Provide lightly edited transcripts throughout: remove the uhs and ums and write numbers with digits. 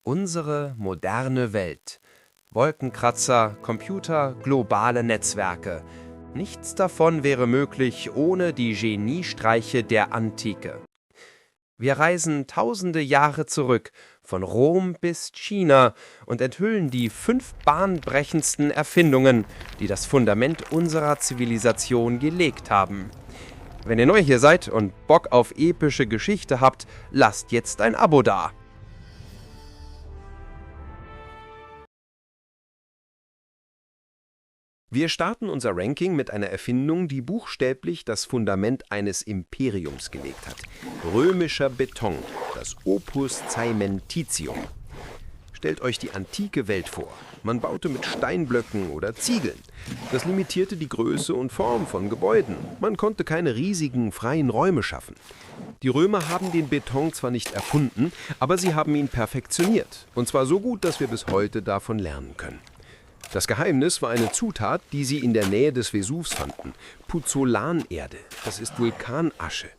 Unsere moderne Welt. Wolkenkratzer, Computer, globale Netzwerke. Nichts davon wäre möglich ohne die Geniestreiche der Antike. Wir reisen tausende Jahre zurück, von Rom bis China, und enthüllen die 5 bahnbrechendsten Erfindungen, die das Fundament unserer Zivilisation gelegt haben. Wenn ihr neu hier seid und Bock auf epische Geschichte habt, lasst jetzt ein Abo da. Wir starten unser Ranking mit einer Erfindung, die buchstäblich das Fundament eines Imperiums gelegt hat. Römischer Beton, das Opus Caementitium. Stellt euch die antike Welt vor. Man baute mit Steinblöcken oder Ziegeln. Das limitierte die Größe und Form von Gebäuden. Man konnte keine riesigen, freien Räume schaffen. Die Römer haben den Beton zwar nicht erfunden, aber sie haben ihn perfektioniert. Und zwar so gut, dass wir bis heute davon lernen können. Das Geheimnis war eine Zutat, die sie in der Nähe des Vesuvs fanden. Puzzolanerde, das ist Vulkanasche.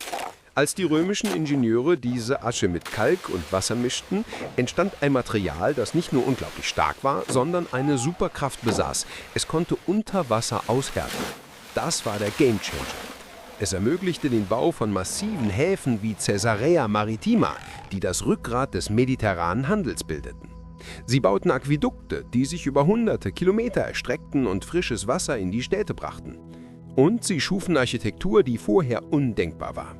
Als die römischen Ingenieure diese Asche mit Kalk und Wasser mischten, entstand ein Material, das nicht nur unglaublich stark war, sondern eine Superkraft besaß. Es konnte unter Wasser aushärten. Das war der Gamechanger. Es ermöglichte den Bau von massiven Häfen wie Caesarea Maritima, die das Rückgrat des mediterranen Handels bildeten. Sie bauten Aquädukte, die sich über hunderte Kilometer erstreckten und frisches Wasser in die Städte brachten. Und sie schufen Architektur, die vorher undenkbar war.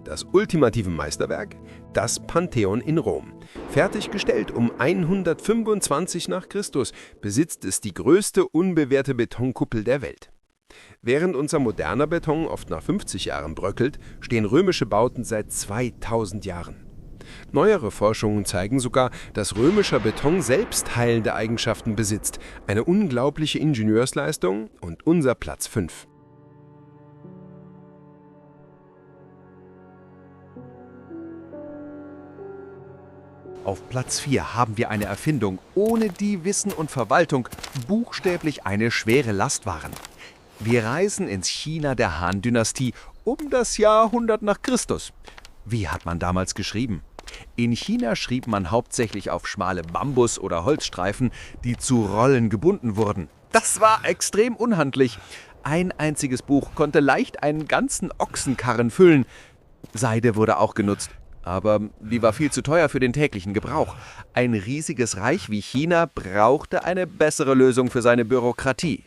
Das ultimative Meisterwerk? Das Pantheon in Rom. Fertiggestellt um 125 nach Christus, besitzt es die größte unbewehrte Betonkuppel der Welt. Während unser moderner Beton oft nach 50 Jahren bröckelt, stehen römische Bauten seit 2000 Jahren. Neuere Forschungen zeigen sogar, dass römischer Beton selbst heilende Eigenschaften besitzt. Eine unglaubliche Ingenieursleistung und unser Platz 5. Auf Platz 4 haben wir eine Erfindung, ohne die Wissen und Verwaltung buchstäblich eine schwere Last waren. Wir reisen ins China der Han-Dynastie um das Jahr 100 nach Christus. Wie hat man damals geschrieben? In China schrieb man hauptsächlich auf schmale Bambus- oder Holzstreifen, die zu Rollen gebunden wurden. Das war extrem unhandlich. Ein einziges Buch konnte leicht einen ganzen Ochsenkarren füllen. Seide wurde auch genutzt, aber die war viel zu teuer für den täglichen Gebrauch. Ein riesiges Reich wie China brauchte eine bessere Lösung für seine Bürokratie.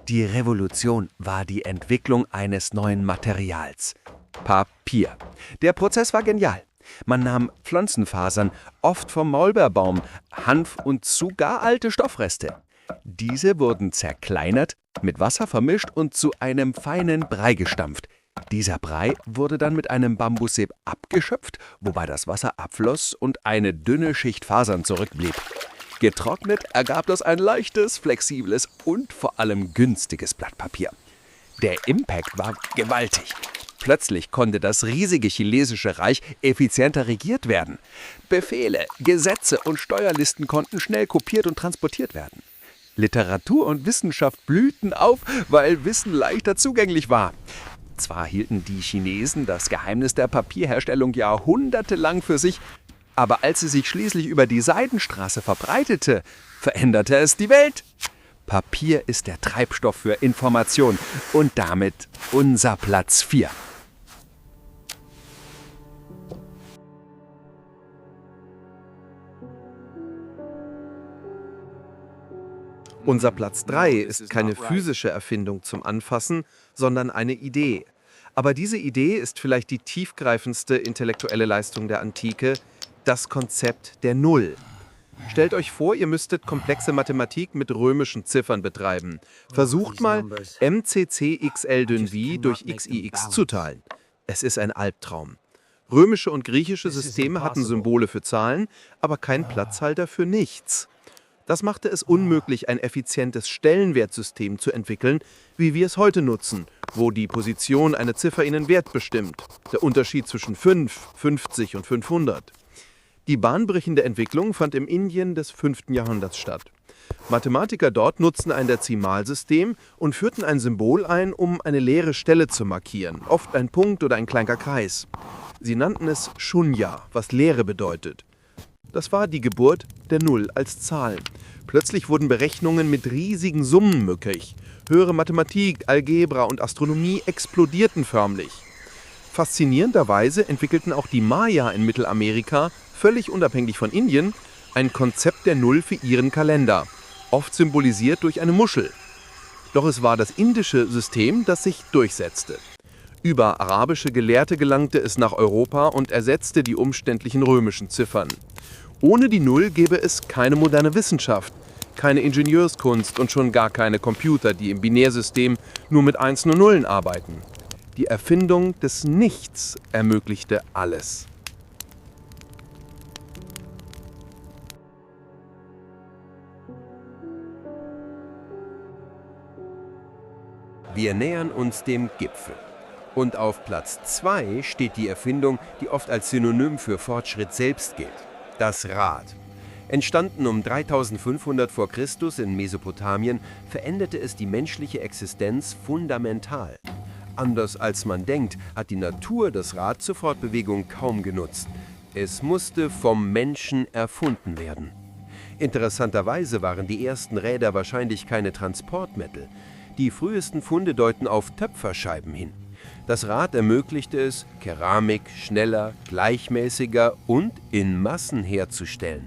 Die Revolution war die Entwicklung eines neuen Materials: Papier. Der Prozess war genial. Man nahm Pflanzenfasern, oft vom Maulbeerbaum, Hanf und sogar alte Stoffreste. Diese wurden zerkleinert, mit Wasser vermischt und zu einem feinen Brei gestampft. Dieser Brei wurde dann mit einem Bambussieb abgeschöpft, wobei das Wasser abfloss und eine dünne Schicht Fasern zurückblieb. Getrocknet ergab das ein leichtes, flexibles und vor allem günstiges Blatt Papier. Der Impact war gewaltig. Plötzlich konnte das riesige chinesische Reich effizienter regiert werden. Befehle, Gesetze und Steuerlisten konnten schnell kopiert und transportiert werden. Literatur und Wissenschaft blühten auf, weil Wissen leichter zugänglich war. Zwar hielten die Chinesen das Geheimnis der Papierherstellung jahrhundertelang für sich, aber als es sich schließlich über die Seidenstraße verbreitete, veränderte es die Welt. Papier ist der Treibstoff für Information und damit unser Platz 4. Unser Platz 3 ist keine physische Erfindung zum Anfassen, sondern eine Idee. Aber diese Idee ist vielleicht die tiefgreifendste intellektuelle Leistung der Antike: das Konzept der Null. Stellt euch vor, ihr müsstet komplexe Mathematik mit römischen Ziffern betreiben. Versucht mal, MCCXL dünn durch XIX zu teilen. Es ist ein Albtraum. Römische und griechische Systeme hatten Symbole für Zahlen, aber keinen Platzhalter für nichts. Das machte es unmöglich, ein effizientes Stellenwertsystem zu entwickeln, wie wir es heute nutzen, wo die Position einer Ziffer einen Wert bestimmt. Der Unterschied zwischen 5, 50 und 500. Die bahnbrechende Entwicklung fand im Indien des 5. Jahrhunderts statt. Mathematiker dort nutzten ein Dezimalsystem und führten ein Symbol ein, um eine leere Stelle zu markieren, oft ein Punkt oder ein kleiner Kreis. Sie nannten es Shunya, was Leere bedeutet. Das war die Geburt der Null als Zahl. Plötzlich wurden Berechnungen mit riesigen Summen möglich. Höhere Mathematik, Algebra und Astronomie explodierten förmlich. Faszinierenderweise entwickelten auch die Maya in Mittelamerika, völlig unabhängig von Indien, ein Konzept der Null für ihren Kalender, oft symbolisiert durch eine Muschel. Doch es war das indische System, das sich durchsetzte. Über arabische Gelehrte gelangte es nach Europa und ersetzte die umständlichen römischen Ziffern. Ohne die Null gäbe es keine moderne Wissenschaft, keine Ingenieurskunst und schon gar keine Computer, die im Binärsystem nur mit Einsen und Nullen arbeiten. Die Erfindung des Nichts ermöglichte alles. Wir nähern uns dem Gipfel. Und auf Platz 2 steht die Erfindung, die oft als Synonym für Fortschritt selbst gilt: das Rad. Entstanden um 3500 vor Christus in Mesopotamien, veränderte es die menschliche Existenz fundamental. Anders als man denkt, hat die Natur das Rad zur Fortbewegung kaum genutzt. Es musste vom Menschen erfunden werden. Interessanterweise waren die ersten Räder wahrscheinlich keine Transportmittel. Die frühesten Funde deuten auf Töpferscheiben hin. Das Rad ermöglichte es, Keramik schneller, gleichmäßiger und in Massen herzustellen.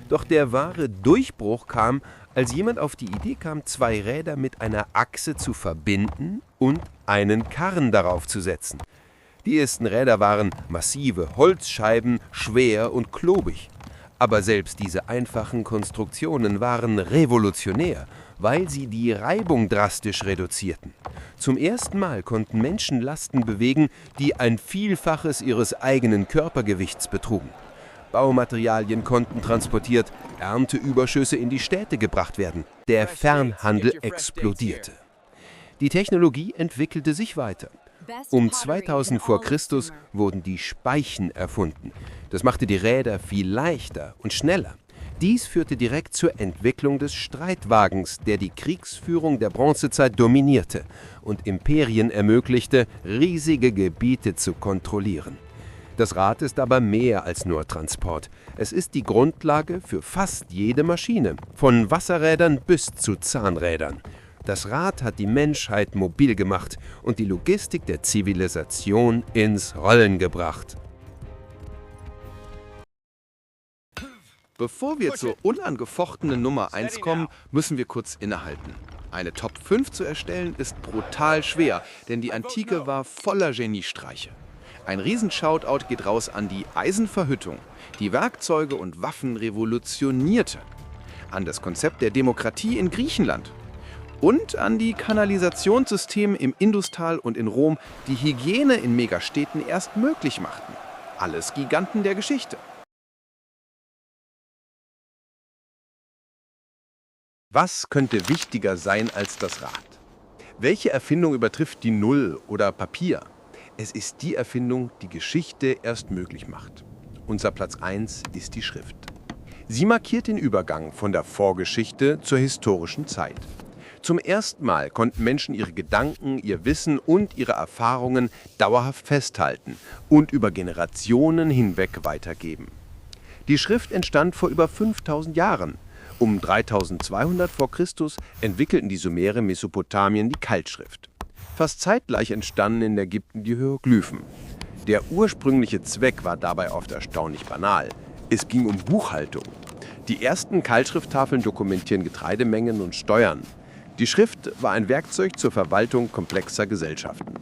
Doch der wahre Durchbruch kam, als jemand auf die Idee kam, 2 Räder mit einer Achse zu verbinden und einen Karren darauf zu setzen. Die ersten Räder waren massive Holzscheiben, schwer und klobig. Aber selbst diese einfachen Konstruktionen waren revolutionär, weil sie die Reibung drastisch reduzierten. Zum ersten Mal konnten Menschen Lasten bewegen, die ein Vielfaches ihres eigenen Körpergewichts betrugen. Baumaterialien konnten transportiert, Ernteüberschüsse in die Städte gebracht werden. Der Fernhandel explodierte. Die Technologie entwickelte sich weiter. Um 2000 vor Christus wurden die Speichen erfunden. Das machte die Räder viel leichter und schneller. Dies führte direkt zur Entwicklung des Streitwagens, der die Kriegsführung der Bronzezeit dominierte und Imperien ermöglichte, riesige Gebiete zu kontrollieren. Das Rad ist aber mehr als nur Transport. Es ist die Grundlage für fast jede Maschine, von Wasserrädern bis zu Zahnrädern. Das Rad hat die Menschheit mobil gemacht und die Logistik der Zivilisation ins Rollen gebracht. Bevor wir zur unangefochtenen Nummer 1 kommen, müssen wir kurz innehalten. Eine Top 5 zu erstellen ist brutal schwer, denn die Antike war voller Geniestreiche. Ein Riesen-Shoutout geht raus an die Eisenverhüttung, die Werkzeuge und Waffen revolutionierte, an das Konzept der Demokratie in Griechenland und an die Kanalisationssysteme im Industal und in Rom, die Hygiene in Megastädten erst möglich machten. Alles Giganten der Geschichte. Was könnte wichtiger sein als das Rad? Welche Erfindung übertrifft die Null oder Papier? Es ist die Erfindung, die Geschichte erst möglich macht. Unser Platz 1 ist die Schrift. Sie markiert den Übergang von der Vorgeschichte zur historischen Zeit. Zum ersten Mal konnten Menschen ihre Gedanken, ihr Wissen und ihre Erfahrungen dauerhaft festhalten und über Generationen hinweg weitergeben. Die Schrift entstand vor über 5000 Jahren. Um 3200 vor Christus entwickelten die Sumerer in Mesopotamien die Kaltschrift. Fast zeitgleich entstanden in Ägypten die Hieroglyphen. Der ursprüngliche Zweck war dabei oft erstaunlich banal. Es ging um Buchhaltung. Die ersten Keilschrifttafeln dokumentieren Getreidemengen und Steuern. Die Schrift war ein Werkzeug zur Verwaltung komplexer Gesellschaften.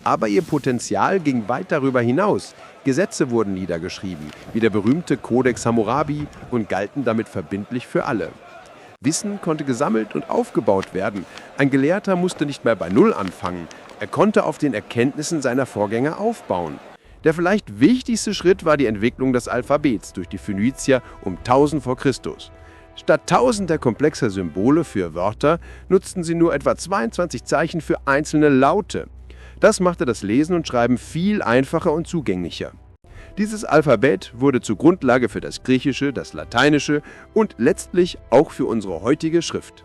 Aber ihr Potenzial ging weit darüber hinaus. Gesetze wurden niedergeschrieben, wie der berühmte Codex Hammurabi, und galten damit verbindlich für alle. Wissen konnte gesammelt und aufgebaut werden. Ein Gelehrter musste nicht mehr bei Null anfangen. Er konnte auf den Erkenntnissen seiner Vorgänger aufbauen. Der vielleicht wichtigste Schritt war die Entwicklung des Alphabets durch die Phönizier um 1000 vor Christus. Statt tausender komplexer Symbole für Wörter nutzten sie nur etwa 22 Zeichen für einzelne Laute. Das machte das Lesen und Schreiben viel einfacher und zugänglicher. Dieses Alphabet wurde zur Grundlage für das Griechische, das Lateinische und letztlich auch für unsere heutige Schrift.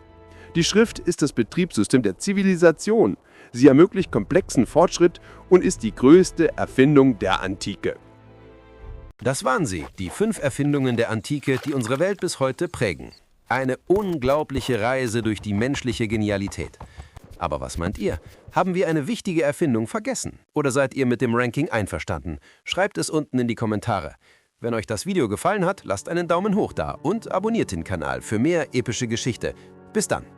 Die Schrift ist das Betriebssystem der Zivilisation. Sie ermöglicht komplexen Fortschritt und ist die größte Erfindung der Antike. Das waren sie, die 5 Erfindungen der Antike, die unsere Welt bis heute prägen. Eine unglaubliche Reise durch die menschliche Genialität. Aber was meint ihr? Haben wir eine wichtige Erfindung vergessen? Oder seid ihr mit dem Ranking einverstanden? Schreibt es unten in die Kommentare. Wenn euch das Video gefallen hat, lasst einen Daumen hoch da und abonniert den Kanal für mehr epische Geschichte. Bis dann!